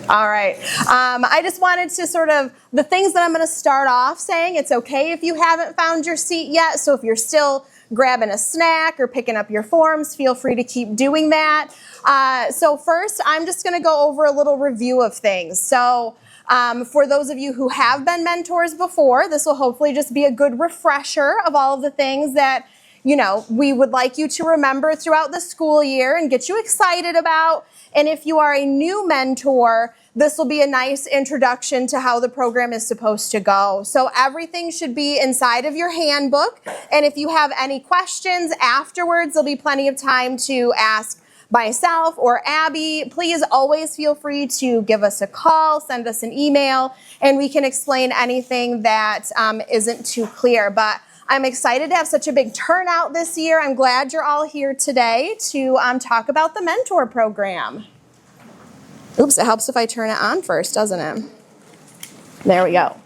All right. I just wanted to sort of, the things that I'm going to start off saying, it's okay if you haven't found your seat yet. So if you're still grabbing a snack or picking up your forms, feel free to keep doing that. So first, I'm just going to go over a little review of things. So for those of you who have been mentors before, this will hopefully just be a good refresher of all of the things that, you know, we would like you to remember throughout the school year and get you excited about. And if you are a new mentor, this will be a nice introduction to how the program is supposed to go. So everything should be inside of your handbook. And if you have any questions afterwards, there'll be plenty of time to ask myself or Abby. Please always feel free to give us a call, send us an email, and we can explain anything that isn't too clear. But I'm excited to have such a big turnout this year. I'm glad you're all here today to talk about the mentor program. Oops, it helps if I turn it on first, doesn't it? There we go.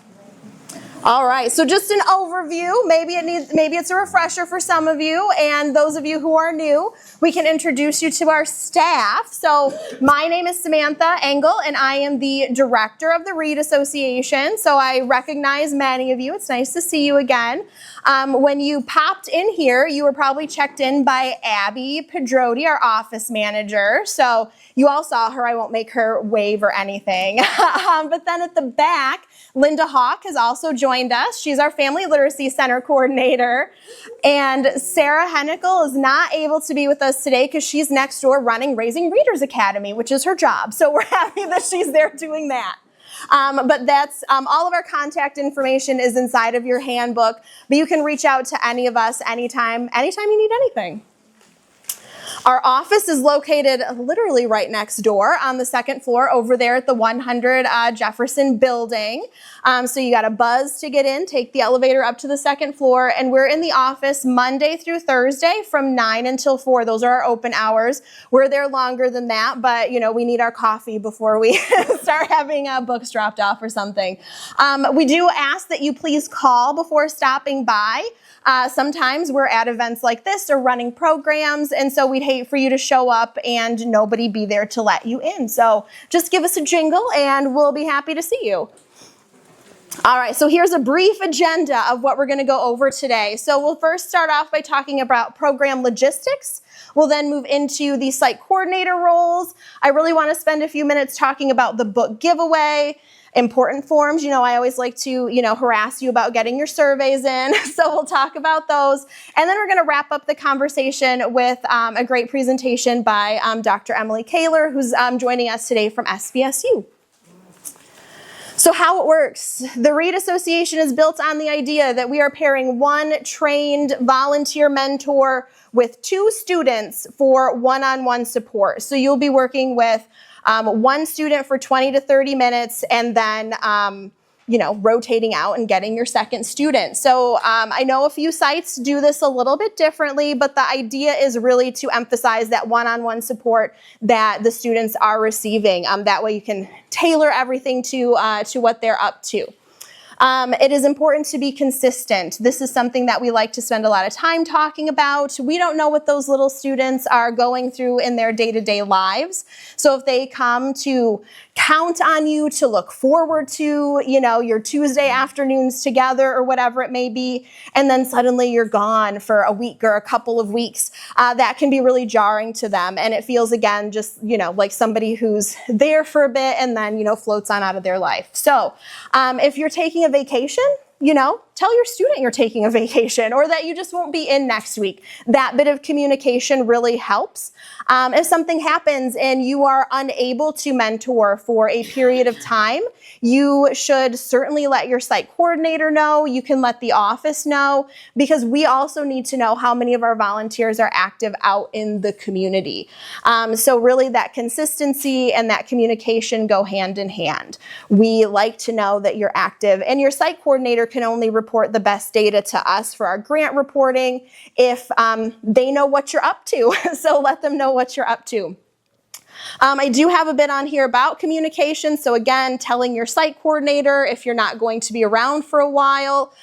All right, so just an overview. Maybe it's a refresher for some of you, and those of you who are new, we can introduce you to our staff. So my name is Samantha Engel, and I am the director of the Reed Association. So I recognize many of you. It's nice to see you again. When you popped in here, you were probably checked in by Abby Pedroti, our office manager. So you all saw her. I won't make her wave or anything. But then at the back, Linda Hawk has also joined us. She's our Family Literacy Center coordinator. And Sarah Hennickel is not able to be with us today because she's next door running Raising Readers Academy, which is her job. So we're happy that she's there doing that. But that's all of our contact information is inside of your handbook. But you can reach out to any of us anytime you need anything. Our office is located literally right next door on the second floor over there at the 100 Jefferson building. So you got a buzz to get in, take the elevator up to the second floor, and we're in the office Monday through Thursday from 9 until 4. Those are our open hours. We're there longer than that, but you know, we need our coffee before we start having books dropped off or something. We do ask that you please call before stopping by. Sometimes we're at events like this or running programs, and so we'd hate for you to show up and nobody be there to let you in. So just give us a jingle and we'll be happy to see you. All right, so here's a brief agenda of what we're going to go over today. So we'll first start off by talking about program logistics. We'll then move into the site coordinator roles. I really want to spend a few minutes talking about the book giveaway. Important forms, you know, I always like to, harass you about getting your surveys in. So we'll talk about those. And then we're going to wrap up the conversation with a great presentation by Dr. Emily Caylor, who's joining us today from SVSU. So how it works. The Reed Association is built on the idea that we are pairing one trained volunteer mentor with 2 students for one-on-one support. So you'll be working with one student for 20 to 30 minutes and then, rotating out and getting your second student. So I know a few sites do this a little bit differently, but the idea is really to emphasize that one-on-one support that the students are receiving. That way you can tailor everything to what they're up to. It is important to be consistent. This is something that we like to spend a lot of time talking about. We don't know what those little students are going through in their day-to-day lives. So if they come to count on you to look forward to, your Tuesday afternoons together or whatever it may be, and then suddenly you're gone for a week or a couple of weeks, that can be really jarring to them. And it feels, again, just, like somebody who's there for a bit and then, floats on out of their life. So if you're taking a vacation, tell your student you're taking a vacation or that you just won't be in next week. That bit of communication really helps. If something happens and you are unable to mentor for a period of time, you should certainly let your site coordinator know. You can let the office know because we also need to know how many of our volunteers are active out in the community. So really that consistency and that communication go hand in hand. We like to know that you're active, and your site coordinator can only report the best data to us for our grant reporting if they know what you're up to. So let them know what you're up to. I do have a bit on here about communication. So again, telling your site coordinator if you're not going to be around for a while.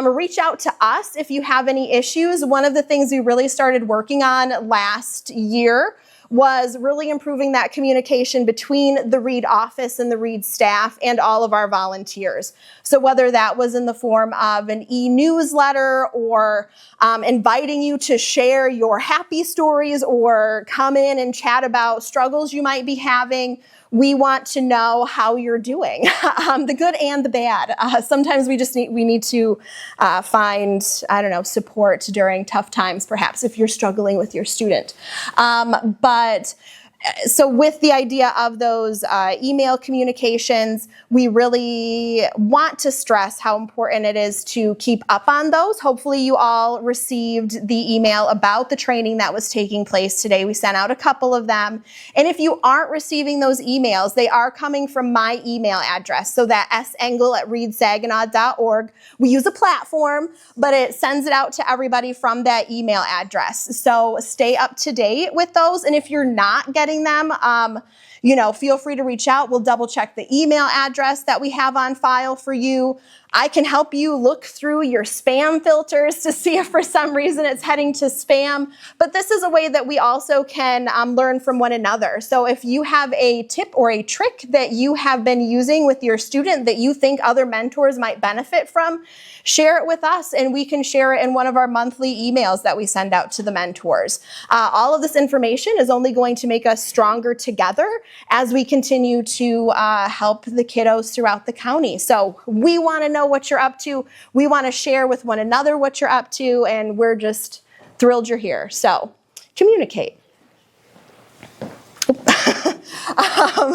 Reach out to us if you have any issues. One of the things we really started working on last year was really improving that communication between the Reed office and the Reed staff and all of our volunteers. So whether that was in the form of an e-newsletter or inviting you to share your happy stories or come in and chat about struggles you might be having, we want to know how you're doing, the good and the bad. Sometimes we need to find, support during tough times, perhaps, if you're struggling with your student. So with the idea of those email communications, we really want to stress how important it is to keep up on those. Hopefully you all received the email about the training that was taking place today. We sent out a couple of them. And if you aren't receiving those emails, they are coming from my email address. So that sengle@reedsaginaw.org. We use a platform, but it sends it out to everybody from that email address. So stay up to date with those. And if you're not getting them, feel free to reach out. We'll double check the email address that we have on file for you. I can help you look through your spam filters to see if for some reason it's heading to spam. But this is a way that we also can learn from one another. So if you have a tip or a trick that you have been using with your student that you think other mentors might benefit from, share it with us and we can share it in one of our monthly emails that we send out to the mentors. All of this information is only going to make us stronger together as we continue to help the kiddos throughout the county. So we want to know what you're up to. We want to share with one another what you're up to, and we're just thrilled you're here. So communicate.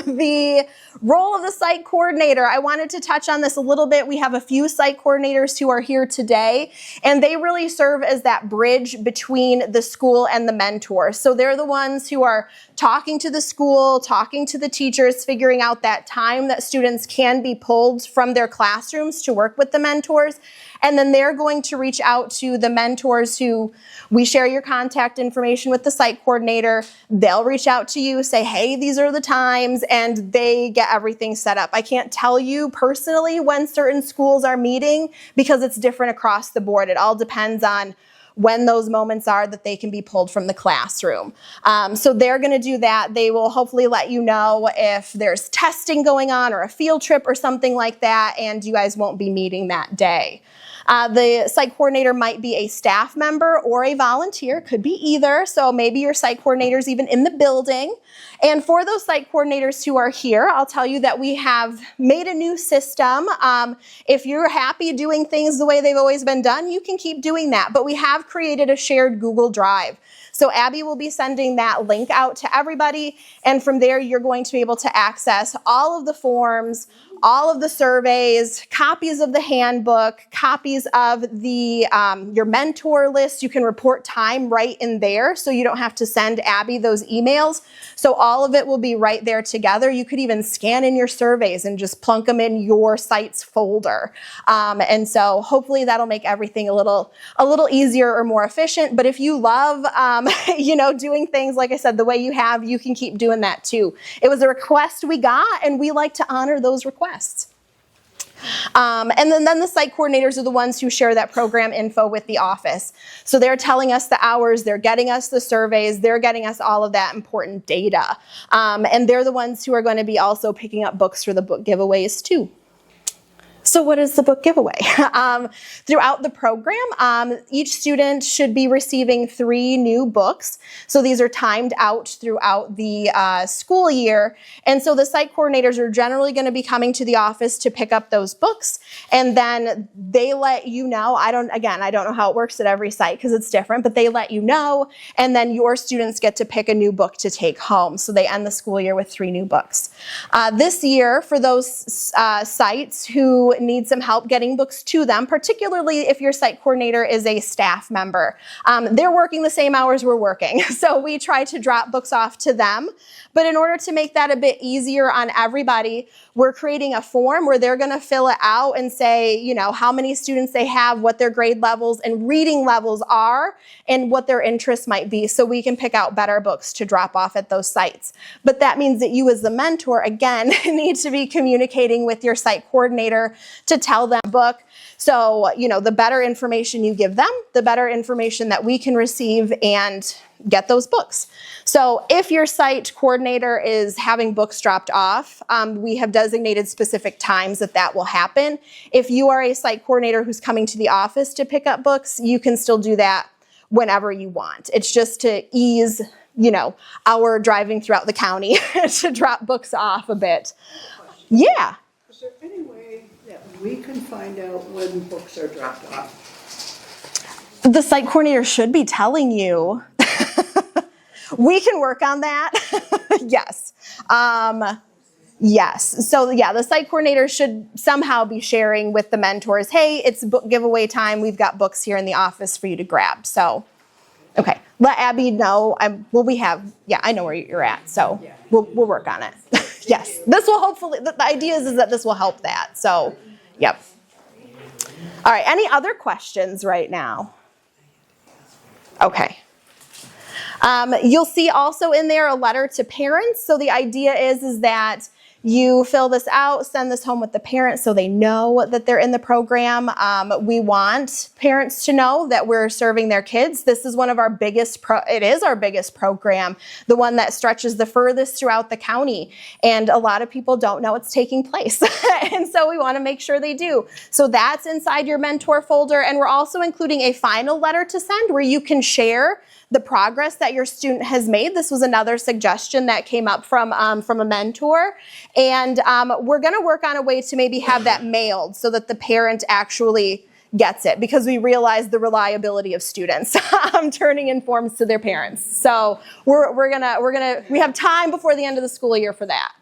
The role of the site coordinator, I wanted to touch on this a little bit. We have a few site coordinators who are here today, and they really serve as that bridge between the school and the mentors. So they're the ones who are talking to the school, talking to the teachers, figuring out that time that students can be pulled from their classrooms to work with the mentors. And then they're going to reach out to the mentors who we share your contact information with the site coordinator. They'll reach out to you, say, hey, these are the times, and they get everything set up. I can't tell you personally when certain schools are meeting because it's different across the board. It all depends on when those moments are that they can be pulled from the classroom. So they're going to do that. They will hopefully let you know if there's testing going on or a field trip or something like that, and you guys won't be meeting that day. The site coordinator might be a staff member or a volunteer, could be either. So maybe your site coordinator is even in the building. And for those site coordinators who are here, I'll tell you that we have made a new system. If you're happy doing things the way they've always been done, you can keep doing that. But we have created a shared Google Drive. So Abby will be sending that link out to everybody. And from there, you're going to be able to access all of the forms, all of the surveys, copies of the handbook, copies of the your mentor list. You can report time right in there, so you don't have to send Abby those emails. So all of it will be right there together. You could even scan in your surveys and just plunk them in your site's folder. And so hopefully that'll make everything a little easier or more efficient. But if you love doing things, like I said, the way you have, you can keep doing that too. It was a request we got, and we like to honor those requests. And then the site coordinators are the ones who share that program info with the office. So they're telling us the hours, they're getting us the surveys, they're getting us all of that important data. And they're the ones who are going to be also picking up books for the book giveaways too. So what is the book giveaway? Throughout the program, each student should be receiving 3 new books. So these are timed out throughout the school year. And so the site coordinators are generally going to be coming to the office to pick up those books. And then they let you know. I don't know how it works at every site because it's different, but they let you know. And then your students get to pick a new book to take home. So they end the school year with 3 new books. This year, for those sites who need some help getting books to them, particularly if your site coordinator is a staff member. They're working the same hours we're working, so we try to drop books off to them. But in order to make that a bit easier on everybody, we're creating a form where they're going to fill it out and say, how many students they have, what their grade levels and reading levels are, and what their interests might be, so we can pick out better books to drop off at those sites. But that means that you as the mentor, again, need to be communicating with your site coordinator to tell them book. So, you know, the better information you give them, the better information that we can receive and get those books. So if your site coordinator is having books dropped off, we have designated specific times that will happen. If you are a site coordinator who's coming to the office to pick up books, you can still do that whenever you want. It's just to ease, you know, our driving throughout the county to drop books off a bit. Yeah. Is there any way that we can find out when books are dropped off? The site coordinator should be telling you. We can work on that. Yes. Yes. So yeah, the site coordinator should somehow be sharing with the mentors, hey, it's book giveaway time. We've got books here in the office for you to grab. So, okay. Let Abby know. I know where you're at. So we'll work on it. Yes. This will hopefully, the idea is that this will help that. So, yep. All right. Any other questions right now? Okay. You'll see also in there a letter to parents. So the idea is that you fill this out, send this home with the parents so they know that they're in the program. We want parents to know that we're serving their kids. This is one of our biggest, it is our biggest program, the one that stretches the furthest throughout the county. And a lot of people don't know it's taking place. And so we want to make sure they do. So that's inside your mentor folder. And we're also including a final letter to send where you can share the progress that your student has made. This was another suggestion that came up from a mentor. And we're going to work on a way to maybe have that mailed so that the parent actually gets it, because we realize the reliability of students turning in forms to their parents. So we have time before the end of the school year for that.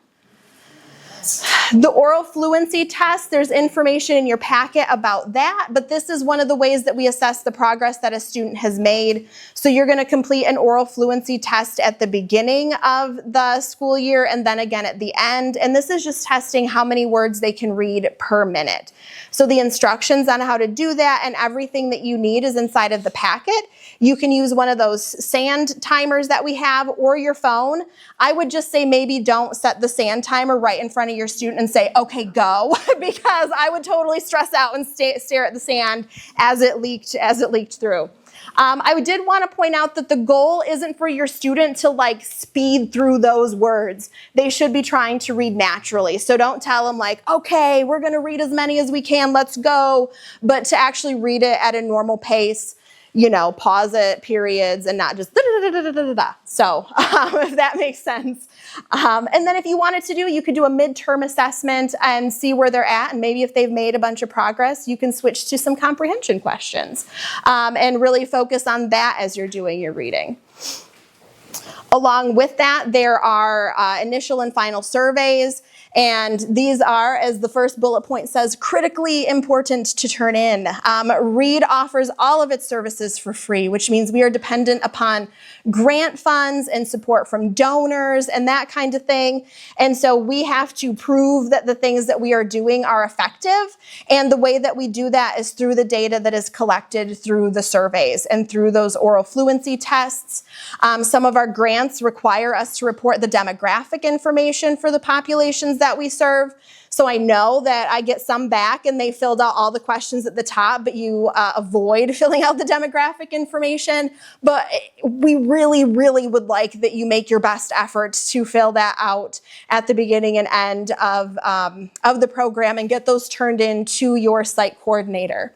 The oral fluency test, there's information in your packet about that, but this is one of the ways that we assess the progress that a student has made. So you're going to complete an oral fluency test at the beginning of the school year and then again at the end. And this is just testing how many words they can read per minute. So the instructions on how to do that and everything that you need is inside of the packet. You can use one of those sand timers that we have or your phone. I would just say maybe don't set the sand timer right in front of your student and say, okay, go, because I would totally stress out and stare at the sand as it leaked through. I did want to point out that the goal isn't for your student to like speed through those words. They should be trying to read naturally. So don't tell them like, okay, we're going to read as many as we can, let's go, but to actually read it at a normal pace. You know, pause it, periods, and not just da-da-da-da-da-da-da. So if that makes sense. And then if you wanted to you could do a midterm assessment and see where they're at. And maybe if they've made a bunch of progress, you can switch to some comprehension questions and really focus on that as you're doing your reading. Along with that, there are initial and final surveys. And these are, as the first bullet point says, critically important to turn in. READ offers all of its services for free, which means we are dependent upon grant funds and support from donors and that kind of thing. And so we have to prove that the things that we are doing are effective. And the way that we do that is through the data that is collected through the surveys and through those oral fluency tests. Some of our grants require us to report the demographic information for the populations that we serve. So I know that I get some back and they filled out all the questions at the top, but you avoid filling out the demographic information. But we really, really would like that you make your best effort to fill that out at the beginning and end of the program and get those turned in to your site coordinator.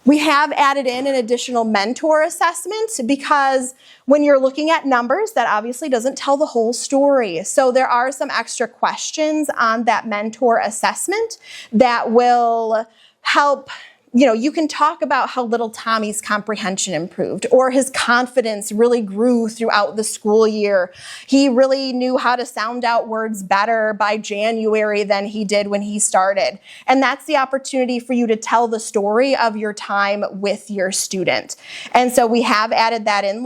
We have added in an additional mentor assessment because when you're looking at numbers, that obviously doesn't tell the whole story. So there are some extra questions on that mentor assessment that will help. You know, you can talk about how little Tommy's comprehension improved or his confidence really grew throughout the school year. He really knew how to sound out words better by January than he did when he started. And that's the opportunity for you to tell the story of your time with your student. And so we have added that in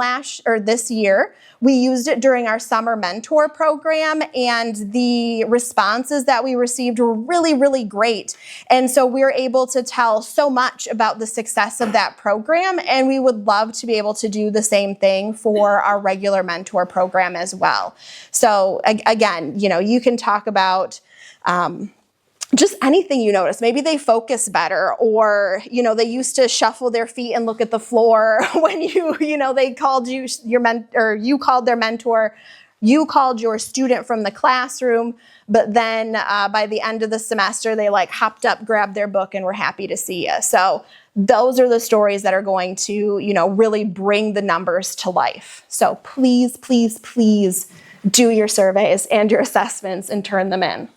this year. We used it during our summer mentor program, and the responses that we received were really, really great. And so we're able to tell so much about the success of that program, and we would love to be able to do the same thing for our regular mentor program as well. So again, you know, you can talk about just anything you notice. Maybe they focus better, or, you know, they used to shuffle their feet and look at the floor when they called you you called their mentor, you called your student from the classroom, but then by the end of the semester, they like hopped up, grabbed their book, and were happy to see you. So those are the stories that are going to, you know, really bring the numbers to life. So please, please, please do your surveys and your assessments and turn them in.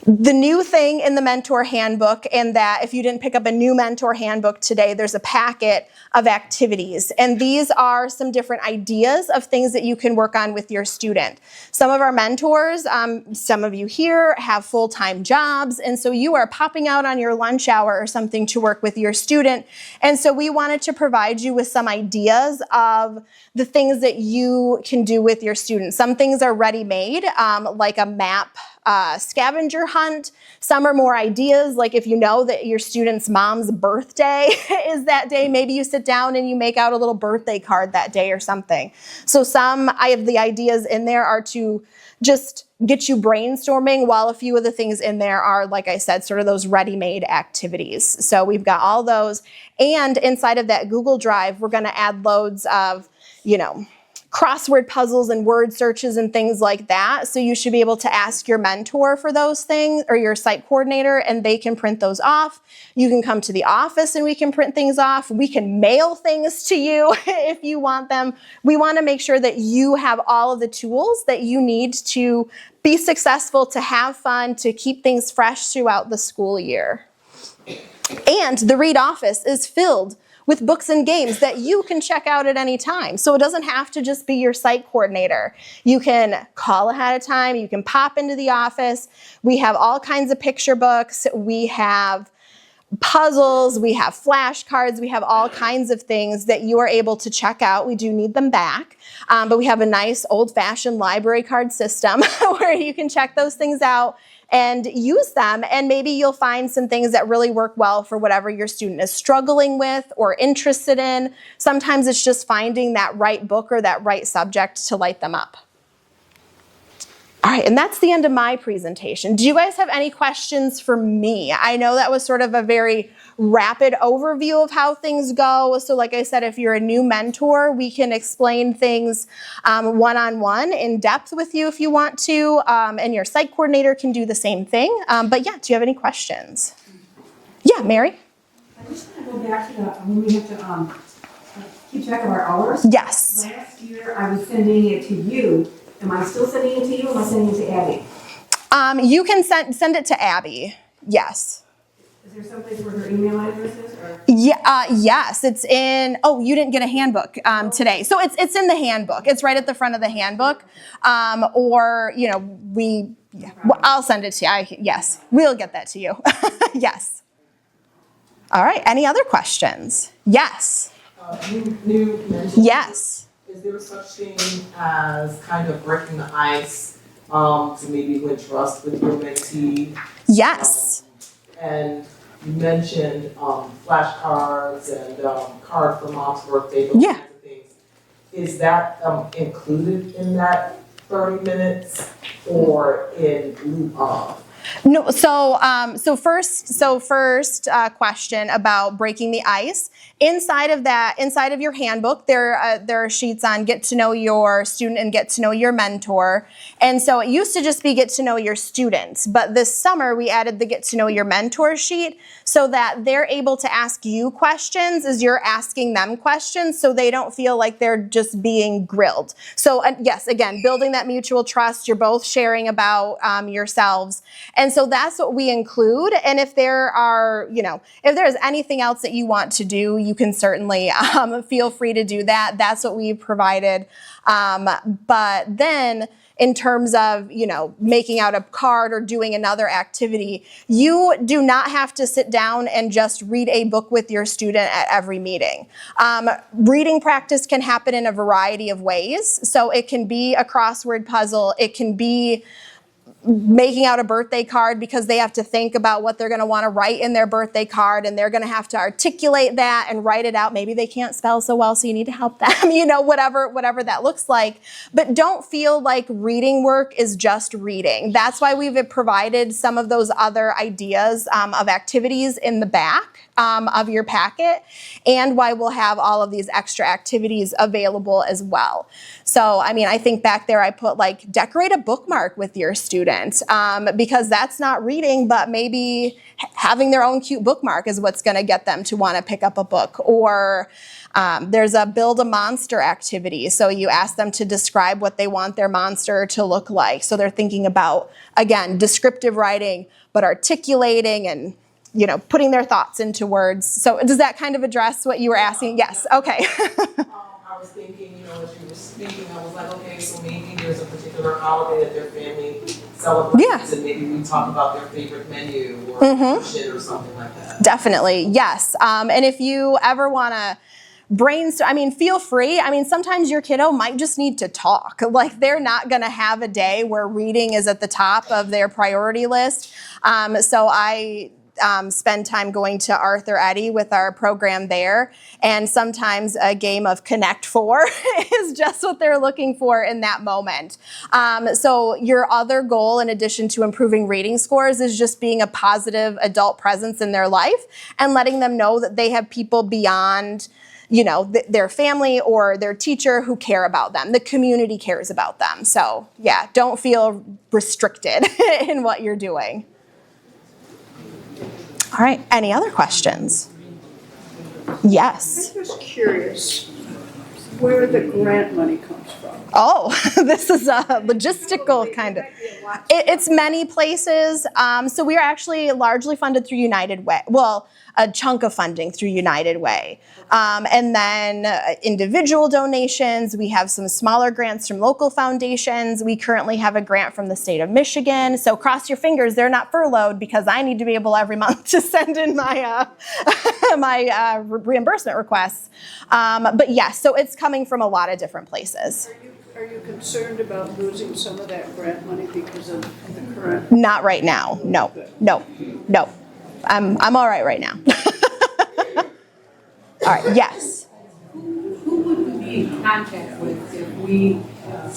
The new thing in the mentor handbook, and that if you didn't pick up a new mentor handbook today, there's a packet of activities. And these are some different ideas of things that you can work on with your student. Some of our mentors, some of you here have full-time jobs, and so you are popping out on your lunch hour or something to work with your student. And so we wanted to provide you with some ideas of the things that you can do with your students. Some things are ready-made, like a map scavenger hunt. Some are more ideas, like if you know that your student's mom's birthday is that day, maybe you sit down and you make out a little birthday card that day or something. So some of the ideas in there are to just get you brainstorming, while a few of the things in there are, like I said, sort of those ready-made activities. So we've got all those. And inside of that Google Drive, we're going to add loads of, you know, crossword puzzles and word searches and things like that. So you should be able to ask your mentor for those things, or your site coordinator, and they can print those off. You can come to the office and we can print things off. We can mail things to you if you want them. We want to make sure that you have all of the tools that you need to be successful, to have fun, to keep things fresh throughout the school year. And the Read office is filled with books and games that you can check out at any time. So it doesn't have to just be your site coordinator. You can call ahead of time. You can pop into the office. We have all kinds of picture books. We have puzzles. We have flashcards. We have all kinds of things that you are able to check out. We do need them back, but we have a nice old-fashioned library card system where you can check those things out and use them, and maybe you'll find some things that really work well for whatever your student is struggling with or interested in. Sometimes it's just finding that right book or that right subject to light them up. All right, and that's the end of my presentation. Do you guys have any questions for me? I know that was sort of a very rapid overview of how things go. So like I said, if you're a new mentor, we can explain things one-on-one in depth with you if you want to, and your site coordinator can do the same thing. But yeah, do you have any questions? Yeah, Mary? I just want to go back to when we have to keep track of our hours. Yes. Last year, I was sending it to you. Am I still sending it to you, or am I sending it to Abby? You can send it to Abby, yes. Is there someplace where her email address is? Or? Yeah, yes, it's in, oh, you didn't get a handbook today. So it's in the handbook. It's right at the front of the handbook. Or, you know, well, I'll send it to you. Yes, we'll get that to you. Yes. All right, any other questions? Yes. You mentioned. Yes. Is there such thing as kind of breaking the ice to maybe win trust with your mentee? Yes. And you mentioned flashcards and card for mom's birthday, those kinds of things. Is that included in that 30 minutes or in lieu of? No, so first question about breaking the ice. Inside of your handbook, there are sheets on get to know your student and get to know your mentor. And so it used to just be get to know your students, but this summer we added the get to know your mentor sheet so that they're able to ask you questions as you're asking them questions, so they don't feel like they're just being grilled. So yes, again, building that mutual trust. You're both sharing about yourselves. And so that's what we include. And if there are, if there's anything else that you want to do, you can certainly feel free to do that. That's what we've provided. But then in terms of, making out a card or doing another activity, you do not have to sit down and just read a book with your student at every meeting. Reading practice can happen in a variety of ways. So it can be a crossword puzzle. It can be making out a birthday card because they have to think about what they're going to want to write in their birthday card, and they're going to have to articulate that and write it out. Maybe they can't spell so well, so you need to help them, whatever that looks like. But don't feel like reading work is just reading. That's why we've provided some of those other ideas of activities in the back of your packet, and why we'll have all of these extra activities available as well. So, I think back there I put like decorate a bookmark with your student, because that's not reading, but maybe having their own cute bookmark is what's going to get them to want to pick up a book. Or there's a build a monster activity. So you ask them to describe what they want their monster to look like. So they're thinking about, again, descriptive writing, but articulating and putting their thoughts into words. So does that kind of address what you were asking? Yes. Okay. I was thinking, as you were speaking, I was like, okay, so maybe there's a particular holiday that their family celebrates, and maybe we talk about their favorite menu or shit or something like that. Definitely, yes. And if you ever want to brainstorm, feel free. Sometimes your kiddo might just need to talk. Like, they're not going to have a day where reading is at the top of their priority list. So I spend time going to Arthur Eddy with our program there, and sometimes a game of Connect 4 is just what they're looking for in that moment. So your other goal, in addition to improving reading scores, is just being a positive adult presence in their life and letting them know that they have people beyond their family or their teacher who care about them. The community cares about them. So yeah, don't feel restricted in what you're doing. All right, any other questions? Yes. I'm just curious where the grant money comes from. Oh, this is a logistical kind of. It's many places. So we are actually largely funded through United Way. Well, a chunk of funding through United Way. And then individual donations. We have some smaller grants from local foundations. We currently have a grant from the state of Michigan. So cross your fingers, they're not furloughed, because I need to be able every month to send in my my reimbursement requests. But yes, so it's coming from a lot of different places. Are you concerned about losing some of that grant money because of the current? Not right now. No. I'm all right now. All right. Yes. Who would we be in contact with if we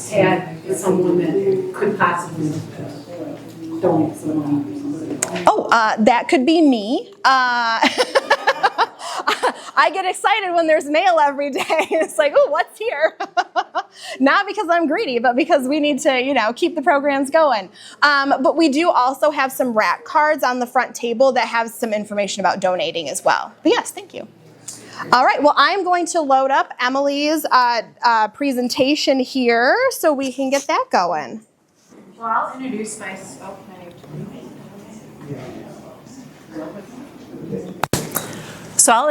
had someone that could possibly donate some money? Oh, that could be me. I get excited when there's mail every day. It's like, oh, what's here? Not because I'm greedy, but because we need to, keep the programs going. But we do also have some rack cards on the front table that have some information about donating as well. But yes, thank you. All right, well, I'm going to load up Emily's presentation here so we can get that going. Well, I'll introduce myself. So I'll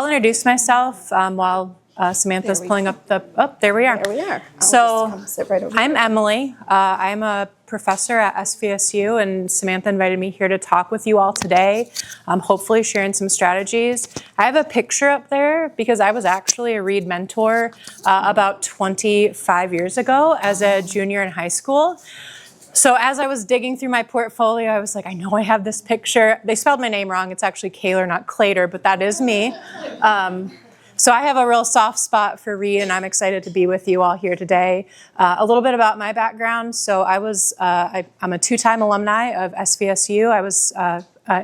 introduce myself while Samantha's pulling up the, there we are. There we are. So sit right over I'm here. Emily. I'm a professor at SVSU, and Samantha invited me here to talk with you all today, hopefully sharing some strategies. I have a picture up there because I was actually a Read mentor about 25 years ago as a junior in high school. So as I was digging through my portfolio, I was like, I know I have this picture. They spelled my name wrong. It's actually Caylor, not Claytor, but that is me. So I have a real soft spot for Read, and I'm excited to be with you all here today. A little bit about my background. So I'm a two-time alumni of SVSU. I was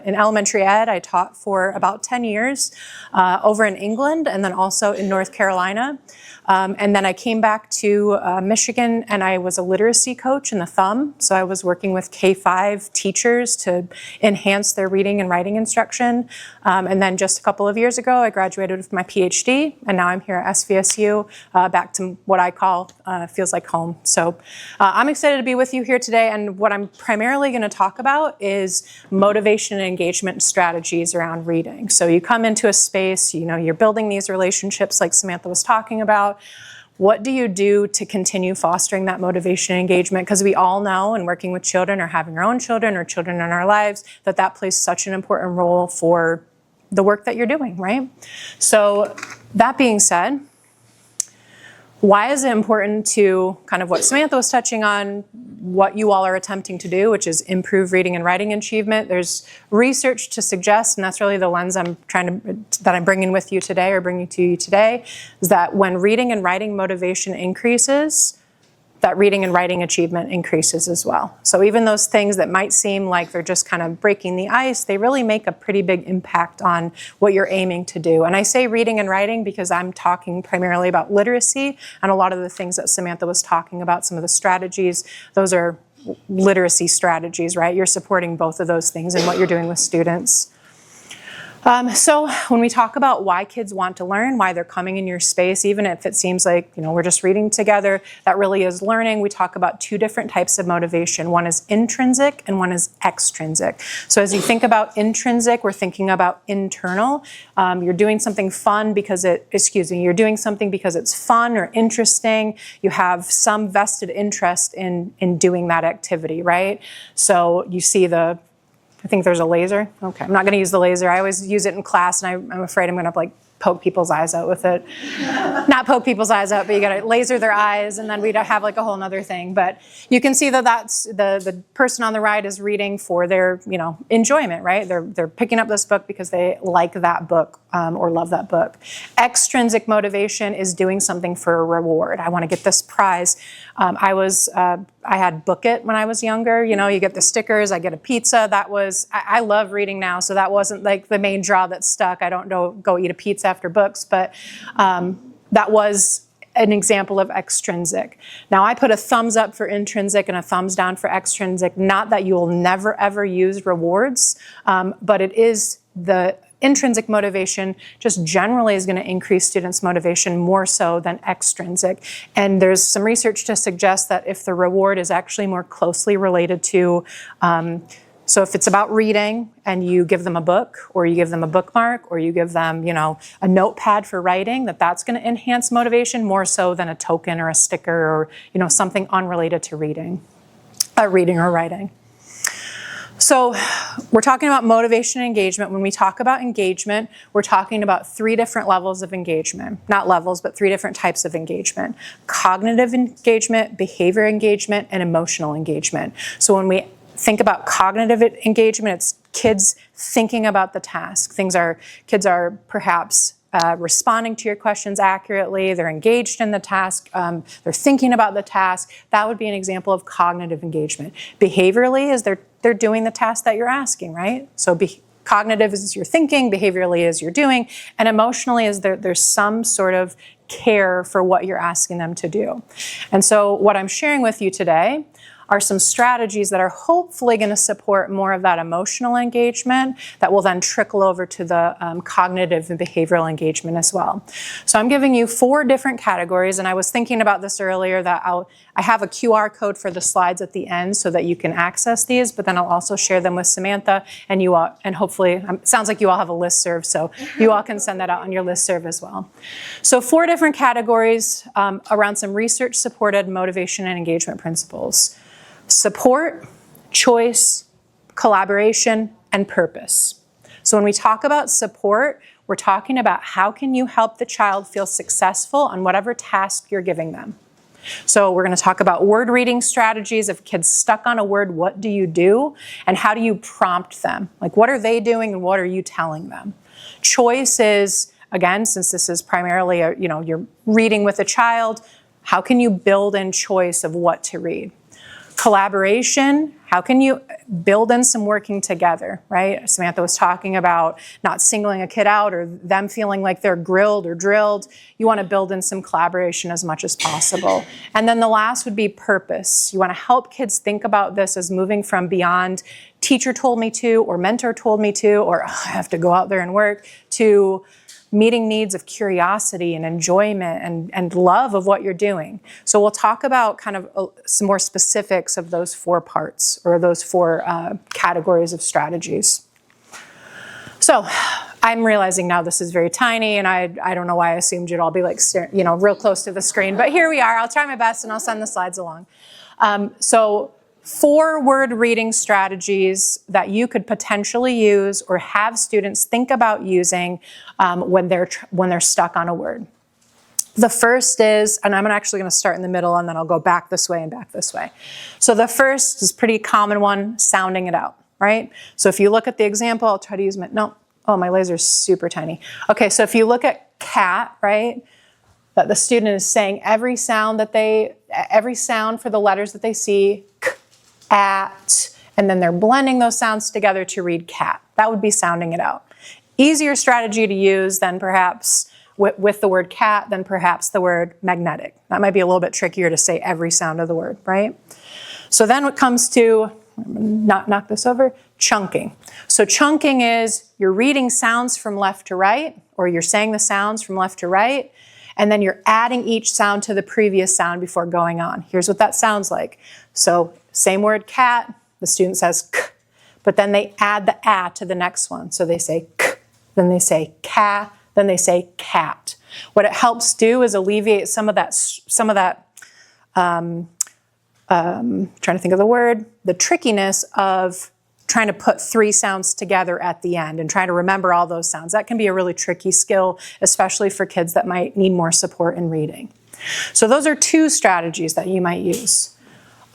in elementary ed. I taught for about 10 years over in England and then also in North Carolina. And then I came back to Michigan, and I was a literacy coach in the Thumb. So I was working with K-5 teachers to enhance their reading and writing instruction. And then just a couple of years ago, I graduated with my PhD, and now I'm here at SVSU, back to what I call feels like home. So I'm excited to be with you here today, and what I'm primarily going to talk about is motivation and engagement strategies around reading. So you come into a space, you're building these relationships like Samantha was talking about. What do you do to continue fostering that motivation and engagement? Because we all know, in working with children or having our own children or children in our lives, that plays such an important role for the work that you're doing, right? So that being said, why is it important to, kind of what Samantha was touching on, what you all are attempting to do, which is improve reading and writing achievement. There's research to suggest, and that's really the lens that I'm bringing with you today, or bringing to you today, is that when reading and writing motivation increases, that reading and writing achievement increases as well. So even those things that might seem like they're just kind of breaking the ice, they really make a pretty big impact on what you're aiming to do. And I say reading and writing because I'm talking primarily about literacy, and a lot of the things that Samantha was talking about, some of the strategies, those are literacy strategies, right? You're supporting both of those things in what you're doing with students. So when we talk about why kids want to learn, why they're coming in your space, even if it seems like, we're just reading together, that really is learning. We talk about two different types of motivation. One is intrinsic and one is extrinsic. So as you think about intrinsic, we're thinking about internal. You're doing something fun because you're doing something because it's fun or interesting. You have some vested interest in doing that activity, right? So you see I think there's a laser. Okay, I'm not going to use the laser. I always use it in class, and I'm afraid I'm going to poke people's eyes out with it. Not poke people's eyes out, but you got to laser their eyes, and then we'd have a whole nother thing. But you can see that that's the person on the right is reading for their enjoyment, right? They're picking up this book because they like that book or love that book. Extrinsic motivation is doing something for a reward. I want to get this prize. I had Book It when I was younger. You get the stickers. I get a pizza. I love reading now, so that wasn't the main draw that stuck. I don't go eat a pizza after books, but that was an example of extrinsic. Now, I put a thumbs up for intrinsic and a thumbs down for extrinsic. Not that you will never, ever use rewards, but it is the intrinsic motivation just generally is going to increase students' motivation more so than extrinsic. And there's some research to suggest that if the reward is actually more closely related to, so if it's about reading and you give them a book or you give them a bookmark or you give them, a notepad for writing, that's going to enhance motivation more so than a token or a sticker or, something unrelated to reading or writing. So we're talking about motivation and engagement. When we talk about engagement, we're talking about three different levels of engagement. Not levels, but three different types of engagement. Cognitive engagement, behavior engagement, and emotional engagement. So when we think about cognitive engagement, it's kids thinking about the task. Kids are perhaps responding to your questions accurately, they're engaged in the task, they're thinking about the task. That would be an example of cognitive engagement. Behaviorally is they're doing the task that you're asking, right? So cognitive is you're thinking, behaviorally is you're doing, and emotionally is there's some sort of care for what you're asking them to do. And so what I'm sharing with you today are some strategies that are hopefully going to support more of that emotional engagement that will then trickle over to the cognitive and behavioral engagement as well. So I'm giving you 4 different categories, and I was thinking about this earlier that I have a QR code for the slides at the end so that you can access these, but then I'll also share them with Samantha and you all, and hopefully, it sounds like you all have a listserv, so you all can send that out on your listserv as well. So 4 different categories around some research-supported motivation and engagement principles. Support, choice, collaboration, and purpose. So when we talk about support, we're talking about how can you help the child feel successful on whatever task you're giving them. So we're going to talk about word reading strategies. If kids stuck on a word, what do you do? And how do you prompt them? What are they doing and what are you telling them? Choice is, again, since this is primarily, you're reading with a child, how can you build in choice of what to read? Collaboration, how can you build in some working together, right? Samantha was talking about not singling a kid out or them feeling like they're grilled or drilled. You want to build in some collaboration as much as possible. And then the last would be purpose. You want to help kids think about this as moving from beyond teacher told me to or mentor told me to or I have to go out there and work to meeting needs of curiosity and enjoyment and love of what you're doing. So we'll talk about kind of some more specifics of those 4 parts or those 4 categories of strategies. So I'm realizing now this is very tiny and I don't know why I assumed you'd all be real close to the screen, but here we are. I'll try my best and I'll send the slides along. So 4 word reading strategies that you could potentially use or have students think about using when they're stuck on a word. The first is, and I'm actually going to start in the middle and then I'll go back this way and back this way. So the first is a pretty common one, sounding it out, right? So if you look at the example, I'll try to use my laser's super tiny. Okay, so if you look at cat, right, that the student is saying every sound for the letters that they see, k, at, and then they're blending those sounds together to read cat. That would be sounding it out. Easier strategy to use than perhaps with the word cat than perhaps the word magnetic. That might be a little bit trickier to say every sound of the word, right? So then what comes to, knock this over, chunking. So chunking is you're reading sounds from left to right, or you're saying the sounds from left to right, and then you're adding each sound to the previous sound before going on. Here's what that sounds like. So same word cat, the student says k, but then they add the a to the next one. So they say k, then they say ka, then they say cat. What it helps do is alleviate some of that trying to think of the word, the trickiness of trying to put three sounds together at the end and trying to remember all those sounds. That can be a really tricky skill, especially for kids that might need more support in reading. So those are two strategies that you might use.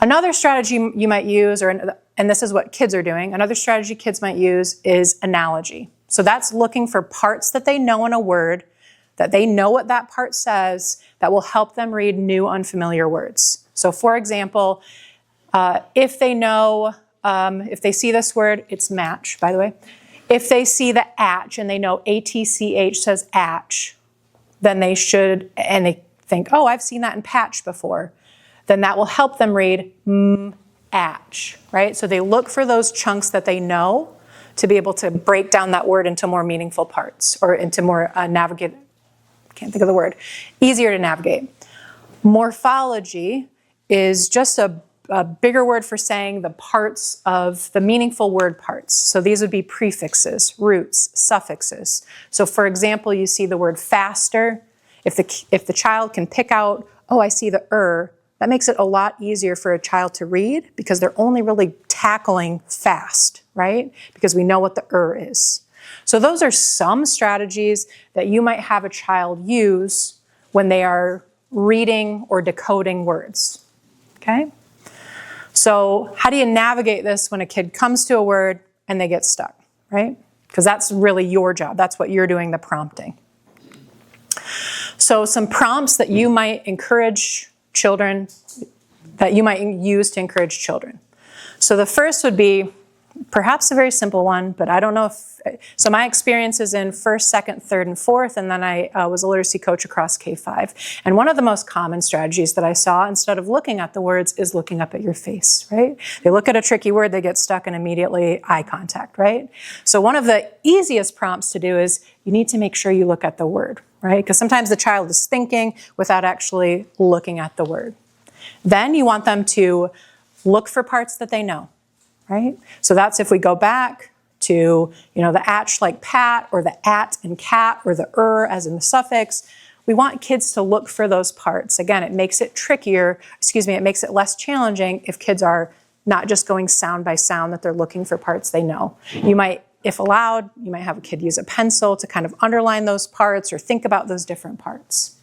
Another strategy you might use, and this is what kids are doing, another strategy kids might use is analogy. So that's looking for parts that they know in a word, that they know what that part says, that will help them read new unfamiliar words. So for example, if they know, if they see this word, it's match, by the way. If they see the atch and they know ATCH says atch, then they should, and they think, oh, I've seen that in patch before, then that will help them read atch, right? So they look for those chunks that they know to be able to break down that word into more meaningful parts or into more can't think of the word, easier to navigate. Morphology is just a bigger word for saying the parts of the meaningful word parts. So these would be prefixes, roots, suffixes. So for example, you see the word faster. If the child can pick out, oh, I see the that makes it a lot easier for a child to read because they're only really tackling fast, right? Because we know what the is. So those are some strategies that you might have a child use when they are reading or decoding words, okay? So how do you navigate this when a kid comes to a word and they get stuck, right? Because that's really your job. That's what you're doing, the prompting. So some prompts that you might encourage children, that you might use to encourage children. So the first would be perhaps a very simple one, but I don't know so my experience is in 1st, 2nd, 3rd, and 4th, and then I was a literacy coach across K-5. And one of the most common strategies that I saw, instead of looking at the words, is looking up at your face, right? They look at a tricky word, they get stuck, and immediately eye contact, right? So one of the easiest prompts to do is you need to make sure you look at the word, right? Because sometimes the child is thinking without actually looking at the word. Then you want them to look for parts that they know, right? So that's if we go back to, the atch like pat, or the at and cat, or the as in the suffix. We want kids to look for those parts. Again, it makes it it makes it less challenging if kids are not just going sound by sound, that they're looking for parts they know. You might, if allowed, you might have a kid use a pencil to kind of underline those parts or think about those different parts.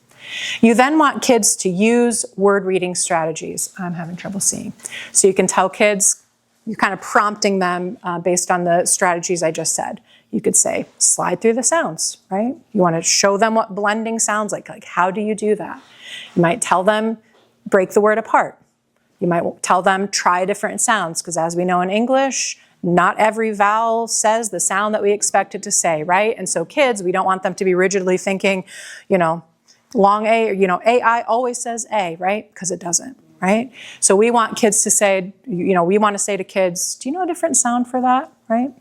You then want kids to use word reading strategies. I'm having trouble seeing. So you can tell kids, you're kind of prompting them based on the strategies I just said. You could say, slide through the sounds, right? You want to show them what blending sounds like how do you do that? You might tell them, break the word apart. You might tell them, try different sounds, because as we know in English, not every vowel says the sound that we expect it to say, right? And so kids, we don't want them to be rigidly thinking, long A, or, AI always says A, right? Because it doesn't. Right? So we want kids to say, we want to say to kids, do you know a different sound for that? Right?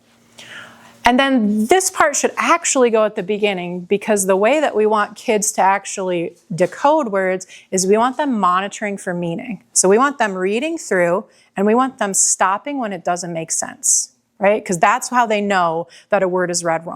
And then this part should actually go at the beginning, because the way that we want kids to actually decode words is we want them monitoring for meaning. So we want them reading through, and we want them stopping when it doesn't make sense, right? Because that's how they know that a word is read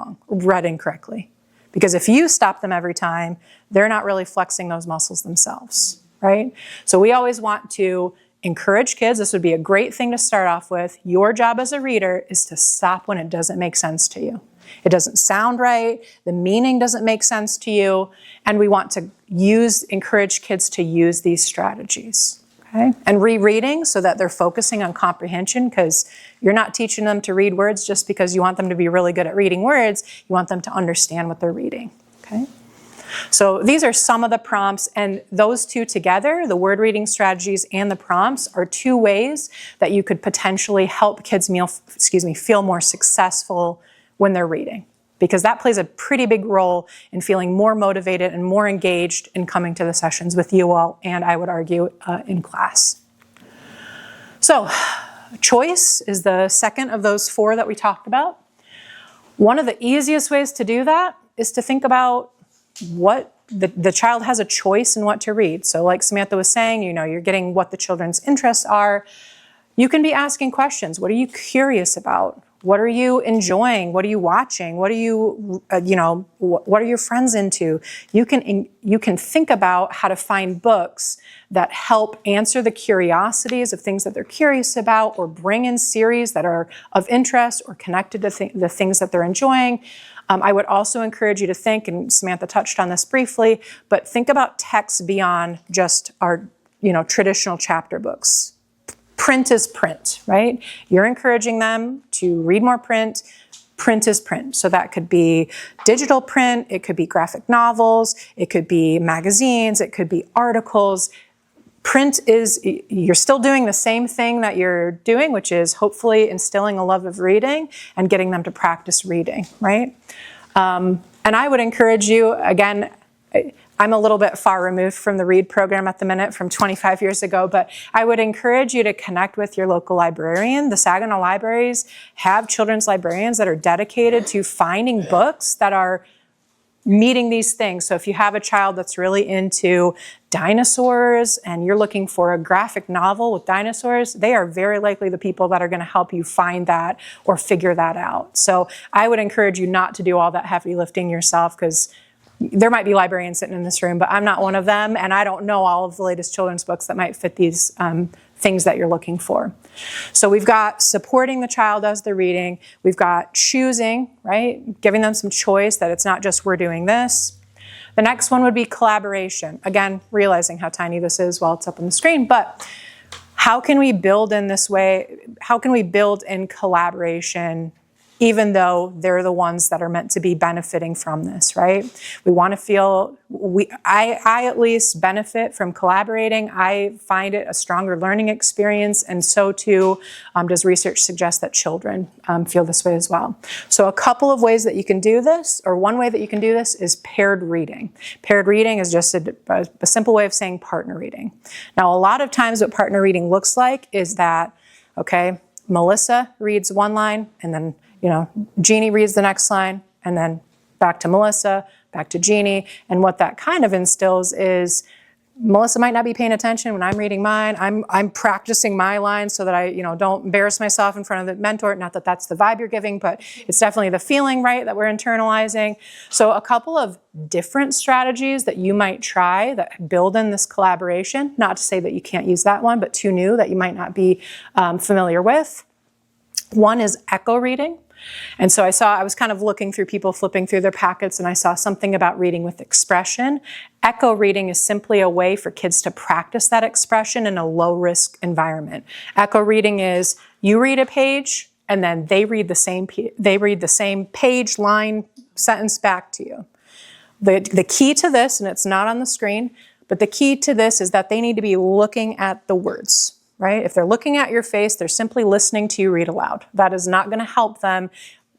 incorrectly. Because if you stop them every time, they're not really flexing those muscles themselves. Right? So we always want to encourage kids. This would be a great thing to start off with. Your job as a reader is to stop when it doesn't make sense to you. It doesn't sound right, the meaning doesn't make sense to you, and we want to encourage kids to use these strategies. Okay? And rereading so that they're focusing on comprehension, because you're not teaching them to read words just because you want them to be really good at reading words. You want them to understand what they're reading. Okay? So these are some of the prompts, and those two together, the word reading strategies and the prompts, are two ways that you could potentially help kids feel more successful when they're reading, because that plays a pretty big role in feeling more motivated and more engaged in coming to the sessions with you all, and I would argue in class. So choice is the second of those four that we talked about. One of the easiest ways to do that is to think about what the child has a choice in what to read. So like Samantha was saying, you're getting what the children's interests are. You can be asking questions. What are you curious about? What are you enjoying? What are you watching? What are you, what are your friends into? You can think about how to find books that help answer the curiosities of things that they're curious about, or bring in series that are of interest or connected to the things that they're enjoying. I would also encourage you to think, and Samantha touched on this briefly, but think about texts beyond just our, traditional chapter books. Print is print, right? You're encouraging them to read more print. Print is print. So that could be digital print, it could be graphic novels, it could be magazines, it could be articles. Print is, you're still doing the same thing that you're doing, which is hopefully instilling a love of reading and getting them to practice reading, right? And I would encourage you, again, I'm a little bit far removed from the READ program at the minute from 25 years ago, but I would encourage you to connect with your local librarian. The Saginaw libraries have children's librarians that are dedicated to finding books that are meeting these things. So if you have a child that's really into dinosaurs and you're looking for a graphic novel with dinosaurs, they are very likely the people that are going to help you find that or figure that out. So I would encourage you not to do all that heavy lifting yourself, because there might be librarians sitting in this room, but I'm not one of them, and I don't know all of the latest children's books that might fit these things that you're looking for. So we've got supporting the child as they're reading. We've got choosing, right? Giving them some choice, that it's not just we're doing this. The next one would be collaboration. Again, realizing how tiny this is while it's up on the screen, but how can we build in this way? How can we build in collaboration even though they're the ones that are meant to be benefiting from this, right? We want to feel, I at least benefit from collaborating. I find it a stronger learning experience, and so too does research suggest that children feel this way as well. So a couple of ways that you can do this, or one way that you can do this, is paired reading. Paired reading is just a simple way of saying partner reading. Now, a lot of times what partner reading looks like is that, okay, Melissa reads one line, and then Jeannie reads the next line, and then back to Melissa, back to Jeannie. And what that kind of instills is Melissa might not be paying attention when I'm reading mine. I'm practicing my lines so that I, don't embarrass myself in front of the mentor. Not that that's the vibe you're giving, but it's definitely the feeling, right, that we're internalizing. So a couple of different strategies that you might try that build in this collaboration. Not to say that you can't use that one, but two new that you might not be familiar with. One is echo reading. And so I was kind of looking through people flipping through their packets, and I saw something about reading with expression. Echo reading is simply a way for kids to practice that expression in a low-risk environment. Echo reading is you read a page, and then they read the same page, line, sentence back to you. The key to this, and it's not on the screen, but the key to this is that they need to be looking at the words. Right? If they're looking at your face, they're simply listening to you read aloud. That is not going to help them,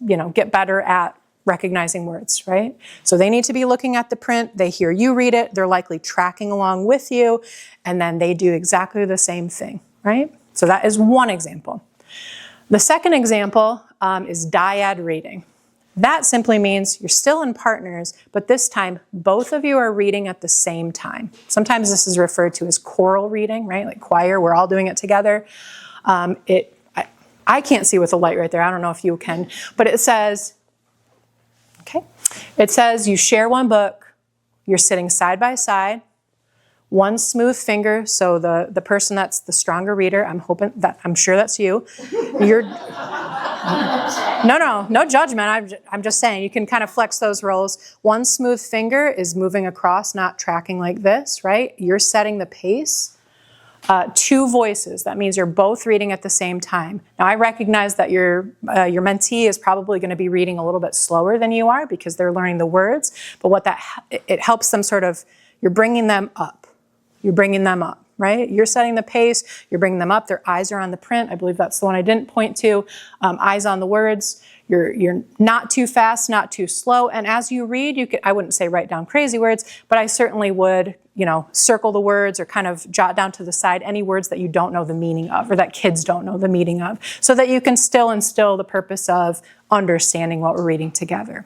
get better at recognizing words, right? So they need to be looking at the print. They hear you read it. They're likely tracking along with you, and then they do exactly the same thing, right? So that is one example. The second example is dyad reading. That simply means you're still in partners, but this time both of you are reading at the same time. Sometimes this is referred to as choral reading, right? Like choir, we're all doing it together. I can't see with the light right there. I don't know if you can, but it says you share one book, you're sitting side by side, one smooth finger, so the person that's the stronger reader, I'm sure that's you. No judgment. I'm just saying you can kind of flex those roles. One smooth finger is moving across, not tracking like this, right? You're setting the pace. Two voices, that means you're both reading at the same time. Now I recognize that your mentee is probably going to be reading a little bit slower than you are because they're learning the words, but it helps them sort of, you're bringing them up. You're bringing them up, right? You're setting the pace, you're bringing them up, their eyes are on the print. I believe that's the one I didn't point to. Eyes on the words. You're not too fast, not too slow. And as you read, I wouldn't say write down crazy words, but I certainly would, circle the words or kind of jot down to the side any words that you don't know the meaning of or that kids don't know the meaning of so that you can still instill the purpose of understanding what we're reading together.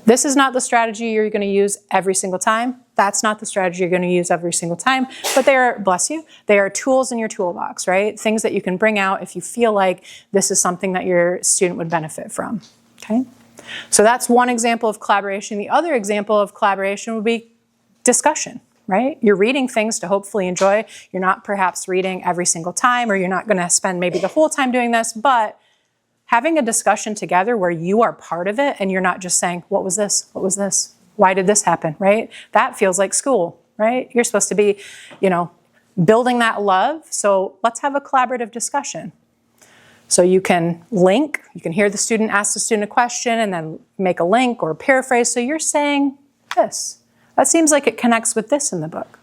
This is not the strategy you're going to use every single time. That's not the strategy you're going to use every single time, but they are tools in your toolbox, right? Things that you can bring out if you feel like this is something that your student would benefit from, okay? So that's one example of collaboration. The other example of collaboration would be discussion, right? You're reading things to hopefully enjoy. You're not perhaps reading every single time, or you're not going to spend maybe the whole time doing this, but having a discussion together where you are part of it and you're not just saying, what was this? What was this? Why did this happen, right? That feels like school, right? You're supposed to be, building that love. So let's have a collaborative discussion. So you can link, you can hear the student ask the student a question and then make a link or paraphrase. So you're saying this. That seems like it connects with this in the book.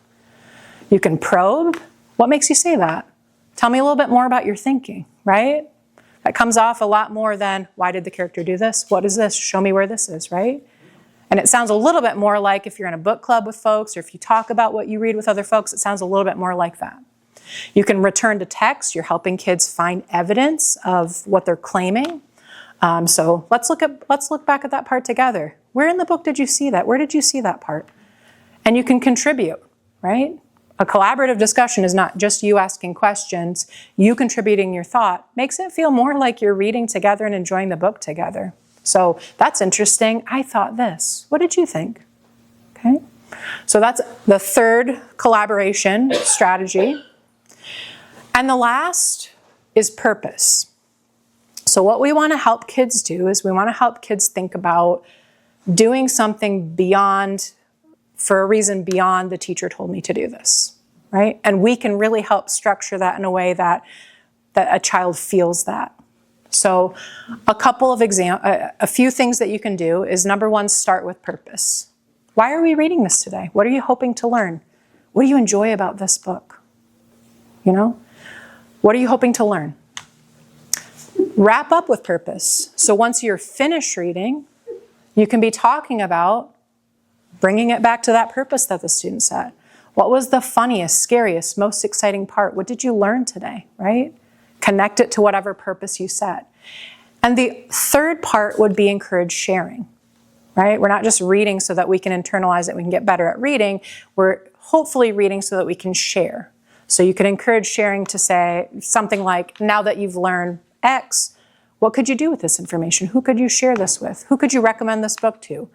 You can probe. What makes you say that? Tell me a little bit more about your thinking, right? That comes off a lot more than, why did the character do this? What is this? Show me where this is, right? And it sounds a little bit more like if you're in a book club with folks or if you talk about what you read with other folks, it sounds a little bit more like that. You can return to text. You're helping kids find evidence of what they're claiming. So let's look back at that part together. Where in the book did you see that? Where did you see that part? And you can contribute, right? A collaborative discussion is not just you asking questions, you contributing your thought, makes it feel more like you're reading together and enjoying the book together. So that's interesting. I thought this. What did you think? Okay. So that's the third collaboration strategy. And the last is purpose. So what we want to help kids do is we want to help kids think about doing something beyond, for a reason beyond the teacher told me to do this, right? And we can really help structure that in a way that a child feels that. So a few things that you can do is, number one, start with purpose. Why are we reading this today? What are you hoping to learn? What do you enjoy about this book? What are you hoping to learn? Wrap up with purpose. So once you're finished reading, you can be talking about bringing it back to that purpose that the student set. What was the funniest, scariest, most exciting part? What did you learn today, right? Connect it to whatever purpose you set. And the third part would be encourage sharing, right? We're not just reading so that we can internalize it, we can get better at reading. We're hopefully reading so that we can share. So you can encourage sharing to say something like, now that you've learned X, what could you do with this information? Who could you share this with? Who could you recommend this book to?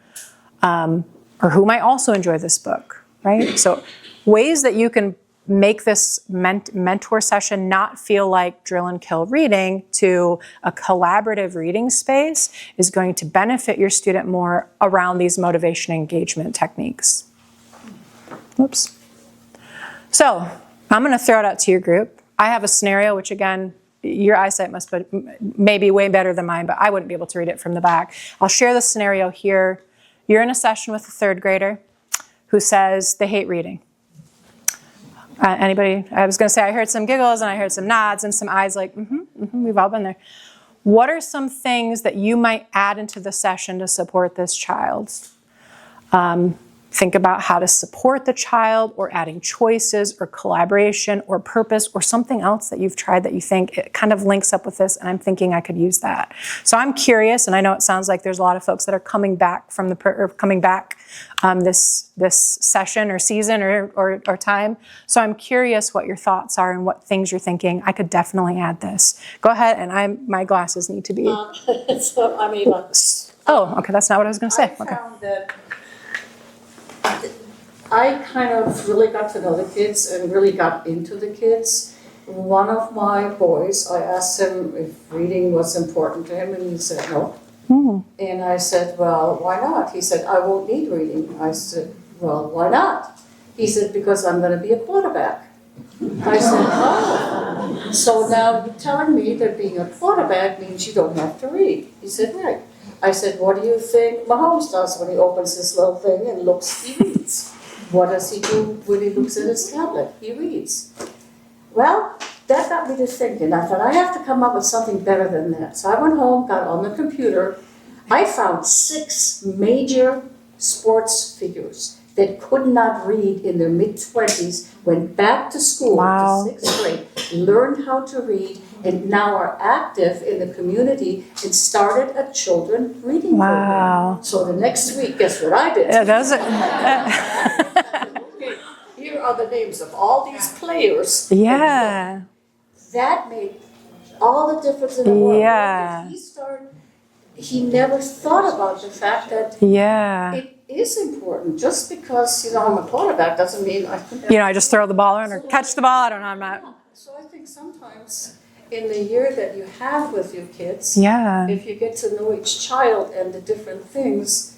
Or who might also enjoy this book, right? So ways that you can make this mentor session not feel like drill and kill reading to a collaborative reading space is going to benefit your student more around these motivation engagement techniques. Oops. So I'm going to throw it out to your group. I have a scenario, which again, your eyesight must be maybe way better than mine, but I wouldn't be able to read it from the back. I'll share the scenario here. You're in a session with a third grader who says they hate reading. Anybody? I was going to say I heard some giggles and I heard some nods and some eyes like, we've all been there. What are some things that you might add into the session to support this child? Think about how to support the child, or adding choices or collaboration or purpose or something else that you've tried that you think it kind of links up with this, and I'm thinking I could use that. So I'm curious, and I know it sounds like there's a lot of folks that are coming back from this session or season or time. So I'm curious what your thoughts are and what things you're thinking. I could definitely add this. Go ahead, and my glasses need to be. Oh, okay, that's not what I was going to say. I found that I kind of really got to know the kids and really got into the kids. one of my boys, I asked him if reading was important to him, and he said no. And I said, well, why not? He said, I won't need reading. I said, well, why not? He said, because I'm going to be a quarterback. I said, oh. So now you're telling me that being a quarterback means you don't have to read. He said, right. I said, what do you think Mahomes does when he opens this little thing and looks? He reads. What does he do when he looks at his tablet? He reads. Well, that got me to thinking. I thought, I have to come up with something better than that. So I went home, got on the computer. I found 6 major sports figures that could not read in their mid-20s, went back to school to 6th grade, learned how to read, and now are active in the community and started a children's reading program. So the next week, guess what I did? Okay, here are the names of all these players. Yeah. That made all the difference in the world. Yeah. He never thought about the fact that it is important. Just because, I'm a quarterback doesn't mean I just throw the ball in or catch the ball. I don't know. I'm not. So I think sometimes in the year that you have with your kids, if you get to know each child and the different things,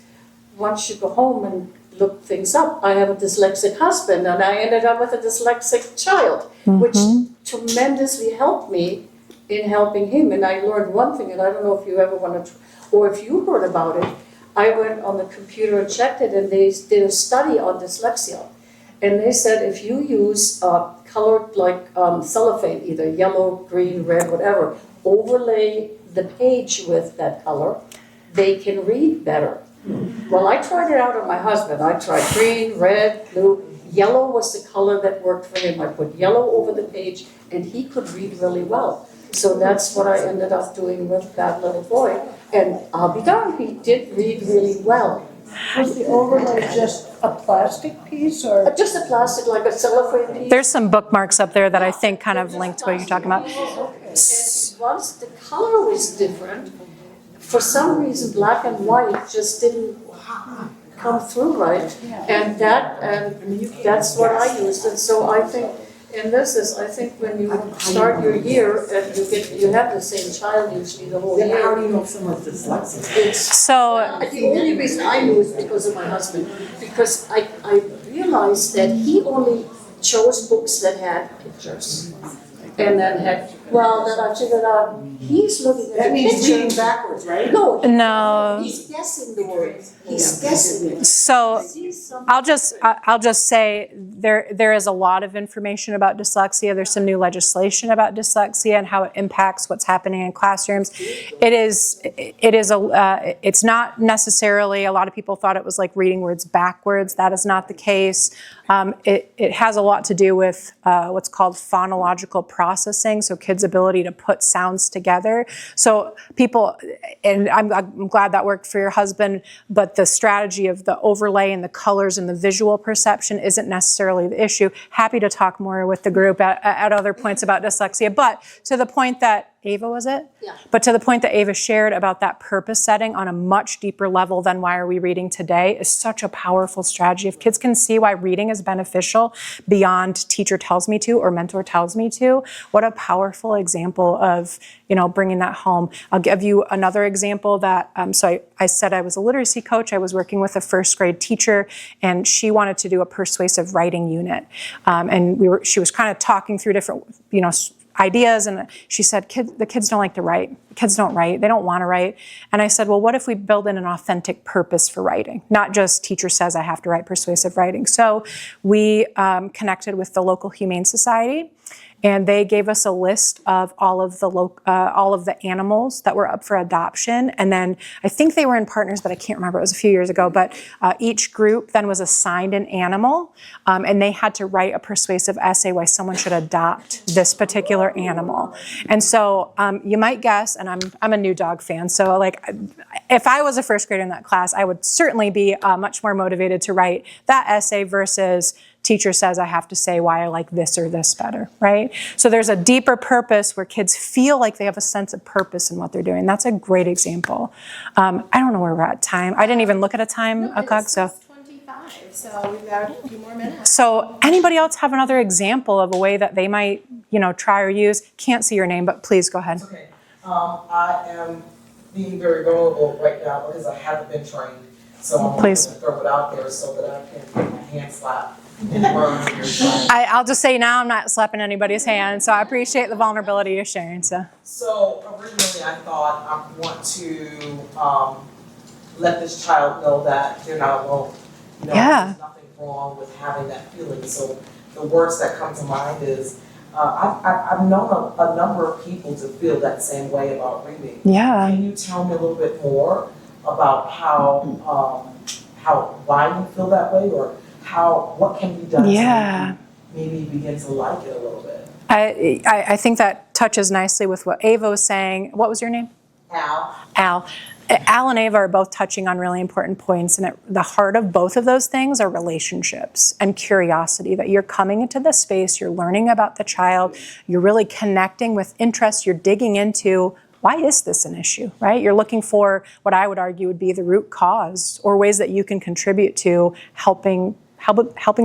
once you go home and look things up. I have a dyslexic husband, and I ended up with a dyslexic child, which tremendously helped me in helping him. And I learned one thing, and I don't know if you ever want to, or if you heard about it. I went on the computer and checked it, and they did a study on dyslexia. And they said if you use colored like cellophane, either yellow, green, red, whatever, overlay the page with that color, they can read better. Well, I tried it out on my husband. I tried green, red, blue. Yellow was the color that worked for him. I put yellow over the page, and he could read really well. So that's what I ended up doing with that little boy. And I'll be darned, he did read really well. Was the overlay just a plastic piece or? Just a plastic, like a cellophane piece. There's some bookmarks up there that I think kind of link to what you're talking about. And once the color was different, for some reason black and white just didn't come through right. And that's what I used. And so I think, and this is, I think when you start your year and you have the same child usually the whole Then year. how do you know if someone's dyslexic? So The only reason I knew is because of my husband, because I realized that he only chose books that had pictures. And then then I figured out, he's looking at That the means picture. reading backwards, right? no. He's guessing the word. He's guessing it. So Sees something. I'll just say there is a lot of information about dyslexia. There's some new legislation about dyslexia and how it impacts what's happening in classrooms. It's not necessarily, a lot of people thought it was like reading words backwards. That is not the case. It has a lot to do with what's called phonological processing, so kids' ability to put sounds together. So people, and I'm glad that worked for your husband, but the strategy of the overlay and the colors and the visual perception isn't necessarily the issue. Happy to talk more with the group at other points about dyslexia, but to the point that Ava, was it? Yeah. But to the point that Ava shared about that purpose setting on a much deeper level than why are we reading today is such a powerful strategy. If kids can see why reading is beneficial beyond teacher tells me to or mentor tells me to, what a powerful example of, bringing that home. I'll give you another example that, so I said I was a literacy coach. I was working with a first grade teacher, and she wanted to do a persuasive writing unit. And she was kind of talking through different, ideas, and she said, the kids don't like to write. Kids don't write. They don't want to write. And I said, well, what if we build in an authentic purpose for writing? Not just teacher says I have to write persuasive writing. So we connected with the local Humane Society, and they gave us a list of all of the animals that were up for adoption. And then I think they were in partners, but I can't remember. It was a few years ago. But each group then was assigned an animal, and they had to write a persuasive essay why someone should adopt this particular animal. And so you might guess, and I'm a new dog fan, so like if I was a first grader in that class, I would certainly be much more motivated to write that essay versus teacher says I have to say why I like this or this better, right? So there's a deeper purpose where kids feel like they have a sense of purpose in what they're doing. That's a great example. I don't know where we're at time. I didn't even look at a time, Akag, so. 25, so we've got a few more minutes. So anybody else have another example of a way that they might try or use. Can't see your name, but please go ahead. Okay. I am being very vulnerable right now because I haven't been trained. So I'm going to throw it out there so that I can get my hand slapped and learn your side. I'll just say now I'm not slapping anybody's hand, so I appreciate the vulnerability you're sharing. So originally I thought I want to let this child know that they're not alone. There's nothing wrong with having that feeling. So the words that come to mind is, I've known a number of people to feel that same way about reading. Yeah. Can you tell me a little bit more about why you feel that way, or what can be done to maybe begin to like it a little bit? I think that touches nicely with what Ava was saying. What was your name? Al. Al and Ava are both touching on really important points, and at the heart of both of those things are relationships and curiosity, that you're coming into the space, you're learning about the child, you're really connecting with interests, you're digging into why is this an issue, right? You're looking for what I would argue would be the root cause, or ways that you can contribute to helping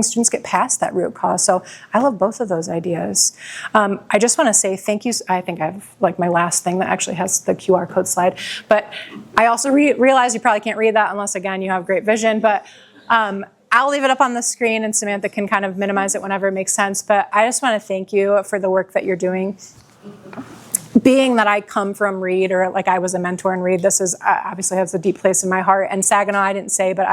students get past that root cause. So I love both of those ideas. I just want to say thank you. I think I have my last thing that actually has the QR code slide. But I also realize you probably can't read that unless, again, you have great vision. But I'll leave it up on the screen, and Samantha can kind of minimize it whenever it makes sense. But I just want to thank you for the work that you're doing. Being that I come from Reed, or I was a mentor in Reed, this is obviously has a deep place in my heart. And Saginaw, I didn't say, but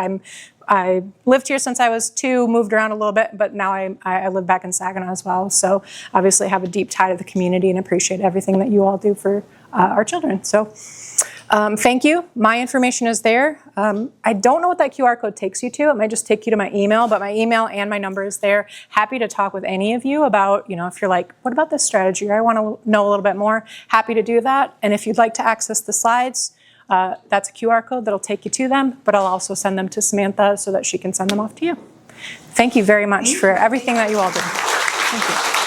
I lived here since I was 2, moved around a little bit, but now I live back in Saginaw as well. So obviously have a deep tie to the community and appreciate everything that you all do for our children. So thank you. My information is there. I don't know what that QR code takes you to. It might just take you to my email, but my email and my number is there. Happy to talk with any of you about, if you're like, what about this strategy? Or I want to know a little bit more. Happy to do that. And if you'd like to access the slides, that's a QR code that'll take you to them, but I'll also send them to Samantha so that she can send them off to you. Thank you very much for everything that you all do. Thank you.